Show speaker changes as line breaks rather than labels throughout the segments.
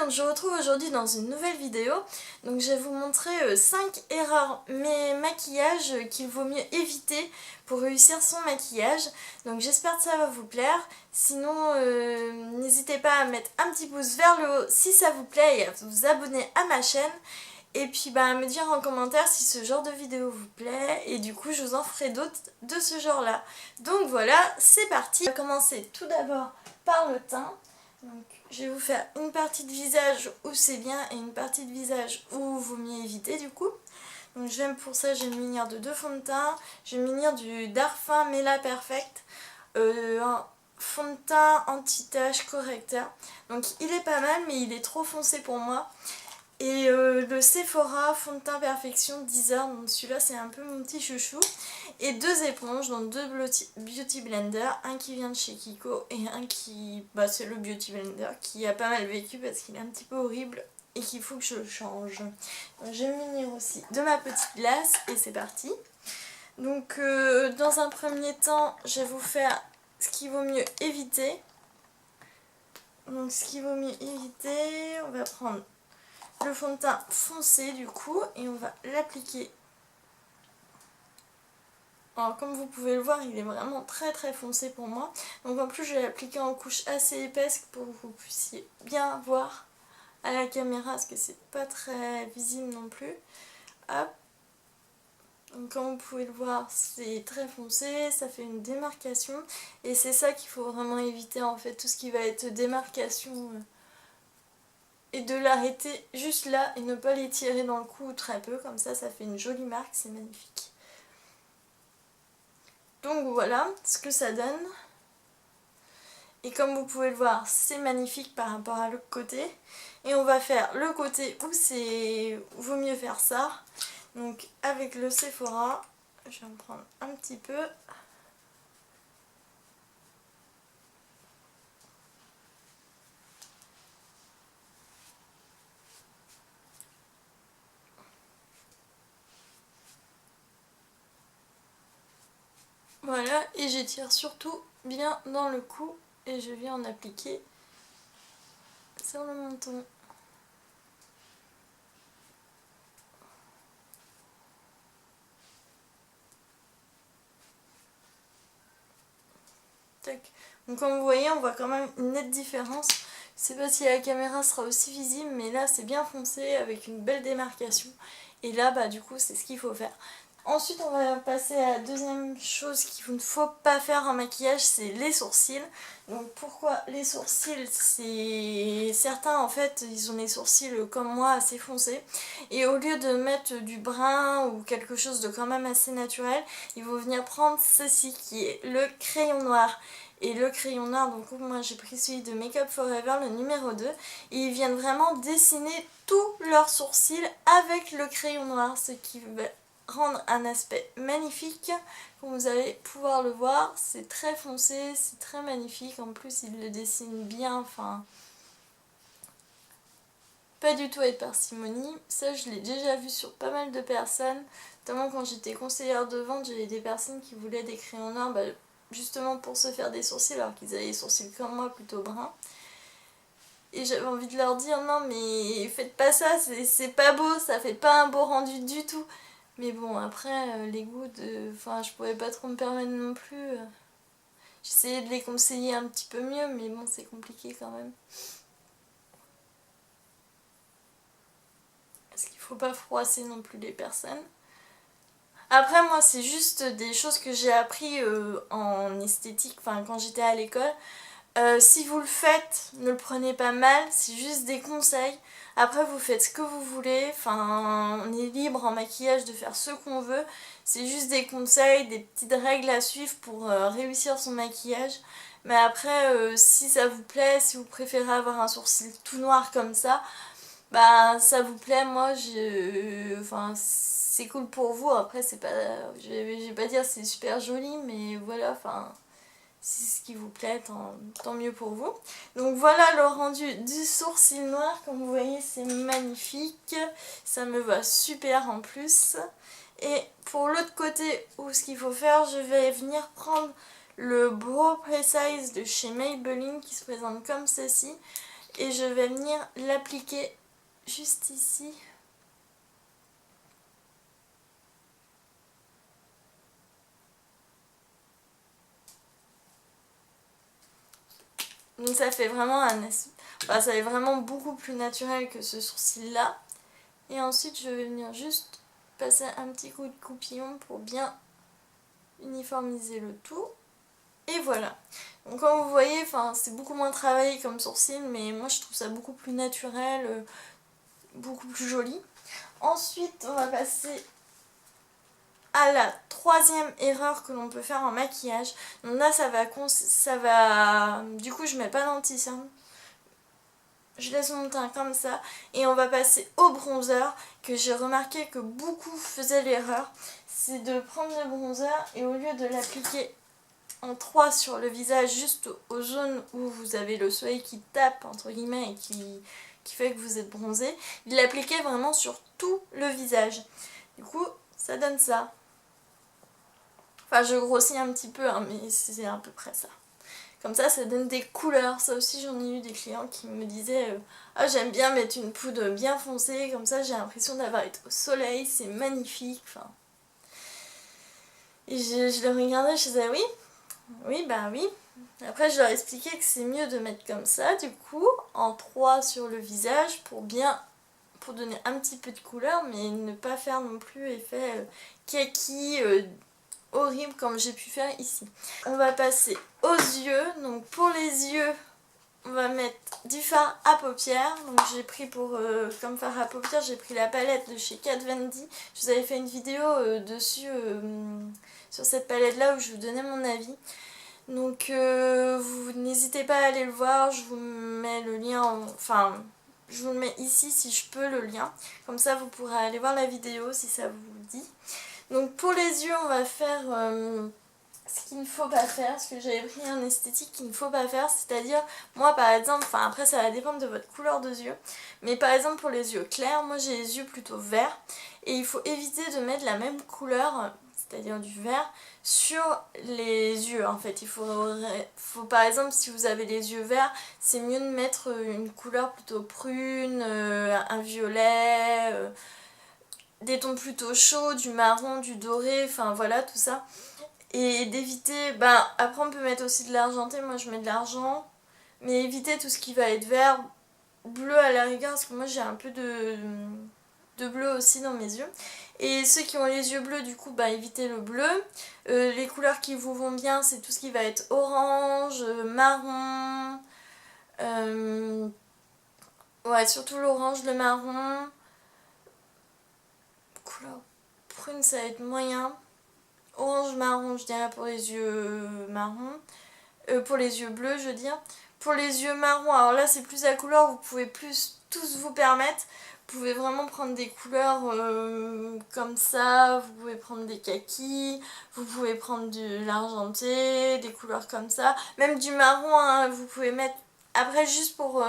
donc je vous retrouve aujourd'hui dans une nouvelle vidéo. Donc je vais vous montrer 5 erreurs maquillage qu'il vaut mieux éviter pour réussir son maquillage. Donc j'espère que ça va vous plaire. Sinon n'hésitez pas à mettre un petit pouce vers le haut si ça vous plaît et à vous abonner à ma chaîne. Et puis à me dire en commentaire si ce genre de vidéo vous plaît. Et du coup je vous en ferai d'autres de ce genre là. Donc voilà, c'est parti. On va commencer tout d'abord par le teint. Donc, je vais vous faire une partie de visage où c'est bien et une partie de visage où il vaut mieux éviter du coup. Donc pour ça, je vais me munir de 2 fonds de teint. Je vais me munir du Darphin Mela Perfect. Un fond de teint anti-tache correcteur. Donc il est pas mal mais il est trop foncé pour moi. Et le Sephora fond de teint perfection 10 heures, donc celui-là c'est un peu mon petit chouchou. Et 2 éponges, donc 2 beauty blender, un qui vient de chez Kiko et un qui, c'est le beauty blender qui a pas mal vécu parce qu'il est un petit peu horrible et qu'il faut que je le change. Donc, je vais me munir aussi de ma petite glace et c'est parti. Donc dans un premier temps je vais vous faire ce qu'il vaut mieux éviter. Donc ce qu'il vaut mieux éviter, on va prendre le fond de teint foncé du coup et on va l'appliquer. Alors comme vous pouvez le voir, il est vraiment très foncé pour moi. Donc en plus je vais l'appliquer en couche assez épaisse pour que vous puissiez bien voir à la caméra parce que c'est pas très visible non plus. Hop. Donc comme vous pouvez le voir, c'est très foncé, ça fait une démarcation et c'est ça qu'il faut vraiment éviter en fait, tout ce qui va être démarcation. Et de l'arrêter juste là et ne pas l'étirer dans le cou très peu, comme ça ça fait une jolie marque, c'est magnifique. Donc voilà ce que ça donne. Et comme vous pouvez le voir, c'est magnifique par rapport à l'autre côté. Et on va faire le côté où vaut mieux faire ça. Donc avec le Sephora, je vais en prendre un petit peu. Voilà, et j'étire surtout bien dans le cou et je viens en appliquer sur le menton. Tac. Donc comme vous voyez, on voit quand même une nette différence. Je sais pas si la caméra sera aussi visible, mais là c'est bien foncé avec une belle démarcation. Et là du coup c'est ce qu'il faut faire. Ensuite on va passer à la deuxième chose qu'il ne faut pas faire en maquillage, c'est les sourcils. Donc pourquoi les sourcils? C'est certains en fait ils ont les sourcils comme moi assez foncés. Et au lieu de mettre du brun ou quelque chose de quand même assez naturel, ils vont venir prendre ceci qui est le crayon noir. Et le crayon noir, donc moi j'ai pris celui de Make Up For Ever, le numéro 2. Et ils viennent vraiment dessiner tous leurs sourcils avec le crayon noir, ce qui va rendre un aspect magnifique. Comme vous allez pouvoir le voir, c'est très foncé, c'est très magnifique. En plus ils le dessinent bien, enfin pas du tout avec parcimonie. Ça je l'ai déjà vu sur pas mal de personnes, notamment quand j'étais conseillère de vente, j'avais des personnes qui voulaient des crayons noirs justement pour se faire des sourcils alors qu'ils avaient les sourcils comme moi plutôt bruns. Et j'avais envie de leur dire non mais faites pas ça, c'est pas beau, ça fait pas un beau rendu du tout. Mais bon après les goûts enfin je pouvais pas trop me permettre non plus. J'essayais de les conseiller un petit peu mieux mais bon c'est compliqué quand même. Parce qu'il faut pas froisser non plus les personnes. Après moi c'est juste des choses que j'ai appris en esthétique, enfin quand j'étais à l'école. Si vous le faites, ne le prenez pas mal, c'est juste des conseils. Après vous faites ce que vous voulez, enfin on est libre en maquillage de faire ce qu'on veut. C'est juste des conseils, des petites règles à suivre pour réussir son maquillage. Mais après si ça vous plaît, si vous préférez avoir un sourcil tout noir comme ça ça vous plaît, moi enfin c'est cool pour vous. Après c'est pas, je vais pas dire c'est super joli mais voilà, enfin si c'est ce qui vous plaît, tant mieux pour vous. Donc voilà le rendu du sourcil noir, comme vous voyez c'est magnifique, ça me va super en plus. Et pour l'autre côté où ce qu'il faut faire, je vais venir prendre le Brow Precise de chez Maybelline qui se présente comme ceci. et je vais venir l'appliquer juste ici. Donc ça fait vraiment ça fait vraiment beaucoup plus naturel que ce sourcil là. Et ensuite je vais venir juste passer un petit coup de coupillon pour bien uniformiser le tout. Et voilà. Donc comme vous voyez, c'est beaucoup moins travaillé comme sourcil, mais moi je trouve ça beaucoup plus naturel, beaucoup plus joli. Ensuite on va passer à la troisième erreur que l'on peut faire en maquillage. Donc là ça va... Du coup je mets pas d'anti-cerne. Je laisse mon teint comme ça et on va passer au bronzer, que j'ai remarqué que beaucoup faisaient l'erreur. C'est de prendre le bronzer et au lieu de l'appliquer en 3 sur le visage, juste aux zones où vous avez le soleil qui tape entre guillemets et qui fait que vous êtes bronzé, il l'appliquait vraiment sur tout le visage. Du coup ça donne ça. Enfin je grossis un petit peu hein, mais c'est à peu près ça. Comme ça donne des couleurs. Ça aussi, j'en ai eu des clients qui me disaient ah, j'aime bien mettre une poudre bien foncée, comme ça j'ai l'impression d'avoir été au soleil, c'est magnifique. Enfin... Et je les regardais, je disais oui, bah oui. Après, je leur expliquais que c'est mieux de mettre comme ça, du coup, en 3 sur le visage pour donner un petit peu de couleur, mais ne pas faire non plus effet kaki horrible comme j'ai pu faire ici. On va passer aux yeux. Donc pour les yeux, on va mettre du fard à paupières. Donc j'ai pris comme fard à paupières, j'ai pris la palette de chez Kat Von D. Je vous avais fait une vidéo dessus sur cette palette là où je vous donnais mon avis. Donc vous n'hésitez pas à aller le voir, je vous mets le lien, je vous le mets ici si je peux le lien. Comme ça vous pourrez aller voir la vidéo si ça vous dit. Donc pour les yeux, on va faire ce qu'il ne faut pas faire, parce que j'avais pris un esthétique qu'il ne faut pas faire, c'est-à-dire, moi par exemple, après ça va dépendre de votre couleur de yeux, mais par exemple pour les yeux clairs, moi j'ai les yeux plutôt verts, et il faut éviter de mettre la même couleur, c'est-à-dire du vert, sur les yeux en fait. Il faut par exemple, si vous avez les yeux verts, c'est mieux de mettre une couleur plutôt prune, un violet... des tons plutôt chauds, du marron, du doré, enfin voilà tout ça. Et d'éviter, après on peut mettre aussi de l'argenté, moi je mets de l'argent, mais éviter tout ce qui va être vert, bleu à la rigueur, parce que moi j'ai un peu de bleu aussi dans mes yeux. Et ceux qui ont les yeux bleus, du coup, évitez le bleu. Les couleurs qui vous vont bien, c'est tout ce qui va être orange, marron, ouais, surtout l'orange, le marron. Couleur prune, ça va être moyen. Orange marron, je dirais pour les yeux marron. Pour les yeux bleus, je veux dire. Pour les yeux marron, alors là c'est plus la couleur, vous pouvez plus tous vous permettre. Vous pouvez vraiment prendre des couleurs comme ça, vous pouvez prendre des kakis, vous pouvez prendre de l'argenté, des couleurs comme ça. Même du marron, hein, vous pouvez mettre... Après juste pour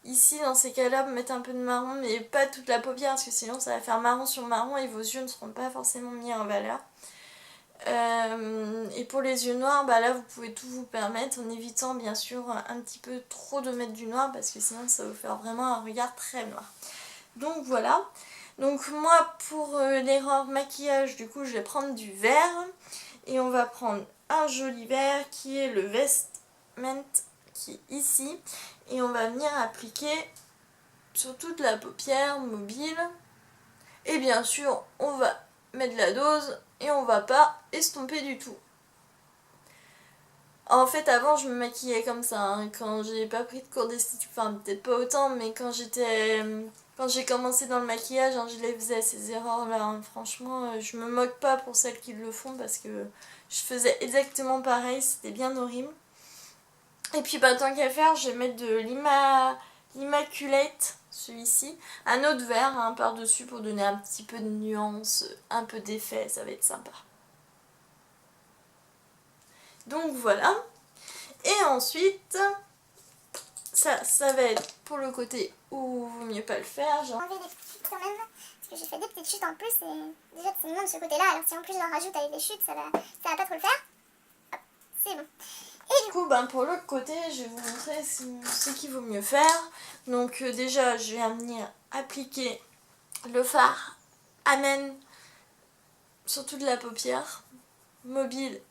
ici dans ces cas là mettre un peu de marron mais pas toute la paupière parce que sinon ça va faire marron sur marron et vos yeux ne seront pas forcément mis en valeur. Et pour les yeux noirs, là vous pouvez tout vous permettre en évitant bien sûr un petit peu trop de mettre du noir parce que sinon ça va vous faire vraiment un regard très noir. Donc voilà. Donc moi pour l'erreur maquillage, du coup je vais prendre du vert et on va prendre un joli vert qui est le Vestment qui est ici et on va venir appliquer sur toute la paupière mobile et bien sûr on va mettre la dose et on va pas estomper du tout. En fait avant je me maquillais comme ça hein, quand j'ai pas pris de cours d'esthétique, peut-être pas autant mais quand j'ai commencé dans le maquillage hein, je les faisais ces erreurs là hein. Franchement je me moque pas pour celles qui le font parce que je faisais exactement pareil, c'était bien horrible. Et puis tant qu'à faire, je vais mettre de l'Immaculate, celui-ci, un autre vert hein, par-dessus pour donner un petit peu de nuance, un peu d'effet, ça va être sympa. Donc voilà. Et ensuite, ça va être pour le côté où il vaut mieux pas le faire.
J'ai enlevé des petites chutes quand même, parce que j'ai fait des petites chutes en plus et déjà c'est mignon de ce côté-là, alors si en plus j'en rajoute avec des chutes, ça va pas trop le faire. Hop, c'est bon.
Et du coup, pour l'autre côté, je vais vous montrer ce qu'il vaut mieux faire. Donc déjà, je vais venir appliquer le fard Amen sur toute la paupière, mobile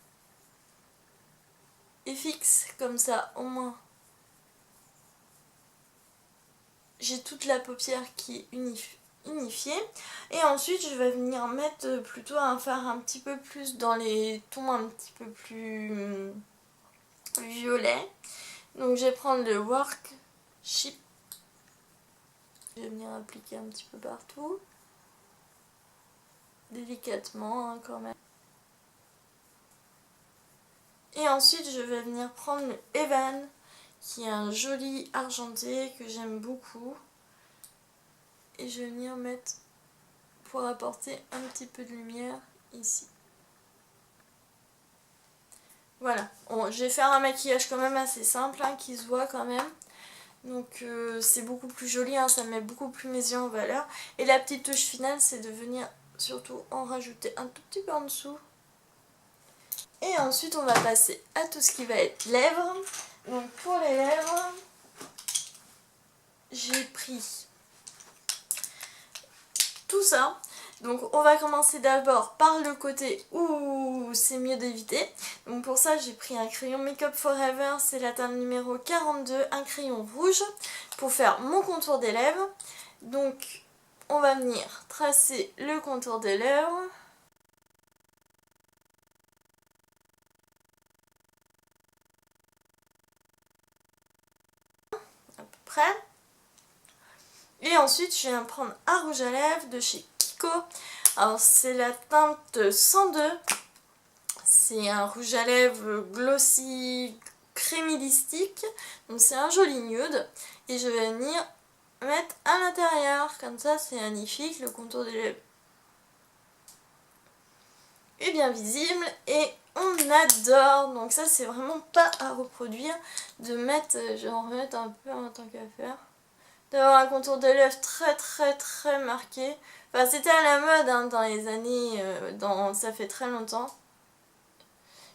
et fixe, comme ça au moins j'ai toute la paupière qui est unifiée. Et ensuite je vais venir mettre plutôt un fard un petit peu plus dans les tons un petit peu plus violets. Donc je vais prendre le Work Chip, je vais venir appliquer un petit peu partout, délicatement hein, quand même. Et ensuite je vais venir prendre le Evan, qui est un joli argenté que j'aime beaucoup. Et je vais venir mettre pour apporter un petit peu de lumière ici. Voilà, bon, je vais faire un maquillage quand même assez simple, hein, qui se voit quand même. Donc c'est beaucoup plus joli, hein, ça met beaucoup plus mes yeux en valeur. Et la petite touche finale, c'est de venir surtout en rajouter un tout petit peu en dessous. Et ensuite on va passer à tout ce qui va être lèvres. Donc pour les lèvres, j'ai pris tout ça. Donc on va commencer d'abord par le côté où c'est mieux d'éviter. Donc pour ça j'ai pris un crayon Make Up Forever, c'est la teinte numéro 42, un crayon rouge pour faire mon contour des lèvres. Donc on va venir tracer le contour des lèvres. À peu près. Et ensuite je viens prendre un rouge à lèvres de chez Kiko. Alors c'est la teinte 102. C'est un rouge à lèvres glossy crémilistique. Donc c'est un joli nude. Et je vais venir mettre à l'intérieur. Comme ça c'est magnifique, le contour des lèvres est bien visible. Et on adore. Donc ça c'est vraiment pas à reproduire. De mettre, je vais en remettre un peu en tant qu'à faire. D'avoir un contour de lèvres très marqué. Enfin c'était à la mode hein, dans les années, ça fait très longtemps.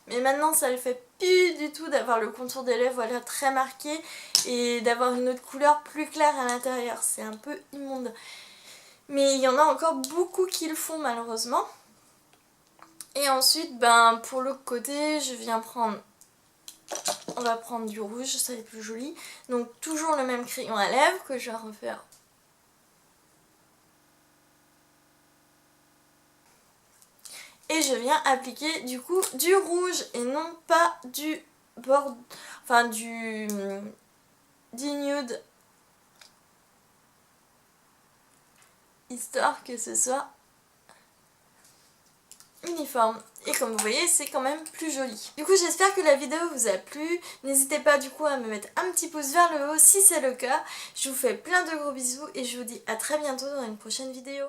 Mais maintenant ça le fait plus du tout d'avoir le contour des lèvres voilà, très marqué et d'avoir une autre couleur plus claire à l'intérieur. C'est un peu immonde. Mais il y en a encore beaucoup qui le font malheureusement. Et ensuite pour l'autre côté je viens prendre, on va prendre du rouge, ça va être plus joli. Donc toujours le même crayon à lèvres que je vais refaire. Et je viens appliquer du coup du rouge et non pas du bord, enfin du nude, histoire que ce soit uniforme. Et comme vous voyez, c'est quand même plus joli. Du coup, j'espère que la vidéo vous a plu. N'hésitez pas du coup à me mettre un petit pouce vers le haut si c'est le cas. Je vous fais plein de gros bisous et je vous dis à très bientôt dans une prochaine vidéo.